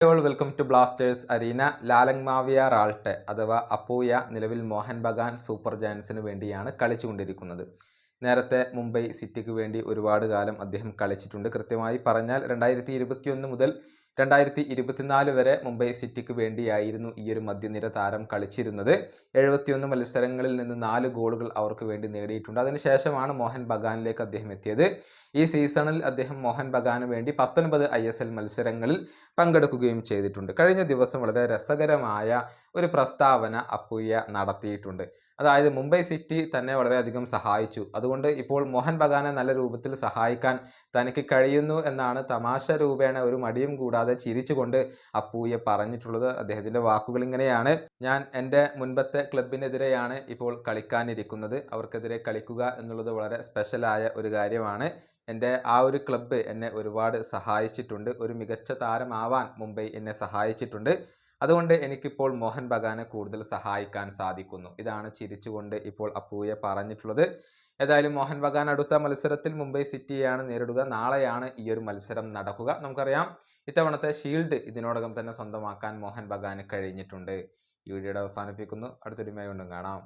All welcome to Blasters arena. Lalangmawia Ralte അഥവാ അപ്പൂയ നിലവിൽ Mohan Bagan super ജയൻസിന് വേണ്ടിയാണ് കളിച്ചുകൊണ്ടിരിക്കുന്നത്. നേരത്തെ മുംബൈ സിറ്റിക്ക് വേണ്ടി ഒരുപാട് കാലം അദ്ദേഹം കളിച്ചിട്ടുണ്ട്. കൃത്യമായി പറഞ്ഞാൽ 2021 മുതൽ 2024 വരെ മുംബൈ സിറ്റിക്ക് വേണ്ടിയായിരുന്നു ഈ ഒരു മധ്യനിര താരം കളിച്ചിരുന്നത്. 71 മത്സരങ്ങളിൽ നിന്ന് 4 ഗോളുകൾ അവർക്ക് വേണ്ടി നേടിയിട്ടുണ്ട്. അതിനുശേഷമാണ് മോഹൻ ബഗാനിലേക്ക് അദ്ദേഹം എത്തിയത്. ഈ സീസണിൽ അദ്ദേഹം മോഹൻ ബഗാന് വേണ്ടി 19 ISL മത്സരങ്ങളിൽ പങ്കെടുക്കുകയും ചെയ്തിട്ടുണ്ട്. കഴിഞ്ഞ ദിവസം വളരെ രസകരമായ ഒരു പ്രസ്താവന അപ്പൂയ നടത്തിയിട്ടുണ്ട്. അതായത് മുംബൈ സിറ്റി തന്നെ വളരെയധികം സഹായിച്ചു, അതുകൊണ്ട് ഇപ്പോൾ മോഹൻ ബഗാനെ നല്ല രൂപത്തിൽ സഹായിക്കാൻ തനിക്ക് കഴിയുന്നു എന്നാണ് തമാശ രൂപേണ ഒരു മടിയും കൂടാതെ ചിരിച്ചുകൊണ്ട് അപ്പൂയ പറഞ്ഞിട്ടുള്ളത്. അദ്ദേഹത്തിൻ്റെ വാക്കുകൾ ഇങ്ങനെയാണ്: ഞാൻ എൻ്റെ മുൻപത്തെ ക്ലബിനെതിരെയാണ് ഇപ്പോൾ കളിക്കാനിരിക്കുന്നത്. അവർക്കെതിരെ കളിക്കുക എന്നുള്ളത് വളരെ സ്പെഷ്യലായ ഒരു കാര്യമാണ്. എൻ്റെ ആ ഒരു ക്ലബ്ബ് എന്നെ ഒരുപാട് സഹായിച്ചിട്ടുണ്ട്. ഒരു മികച്ച താരമാവാൻ മുംബൈ എന്നെ സഹായിച്ചിട്ടുണ്ട്. അതുകൊണ്ട് എനിക്കിപ്പോൾ മോഹൻ ബഗാനെ കൂടുതൽ സഹായിക്കാൻ സാധിക്കുന്നു. ഇതാണ് ചിരിച്ചുകൊണ്ട് ഇപ്പോൾ അപ്പൂയ പറഞ്ഞിട്ടുള്ളത്. ഏതായാലും മോഹൻ ബഗാൻ അടുത്ത മത്സരത്തിൽ മുംബൈ സിറ്റിയെയാണ് നേരിടുക. നാളെയാണ് ഈ ഒരു മത്സരം നടക്കുക. നമുക്കറിയാം, ഇത്തവണത്തെ ഷീൽഡ് ഇതിനോടകം തന്നെ സ്വന്തമാക്കാൻ മോഹൻ ബഗാന് കഴിഞ്ഞിട്ടുണ്ട്. ഈ വീഡിയോയുടെ അവസാനിപ്പിക്കുന്നു. അടുത്തൊരു വീഡിയോയിൽ വീണ്ടും കാണാം.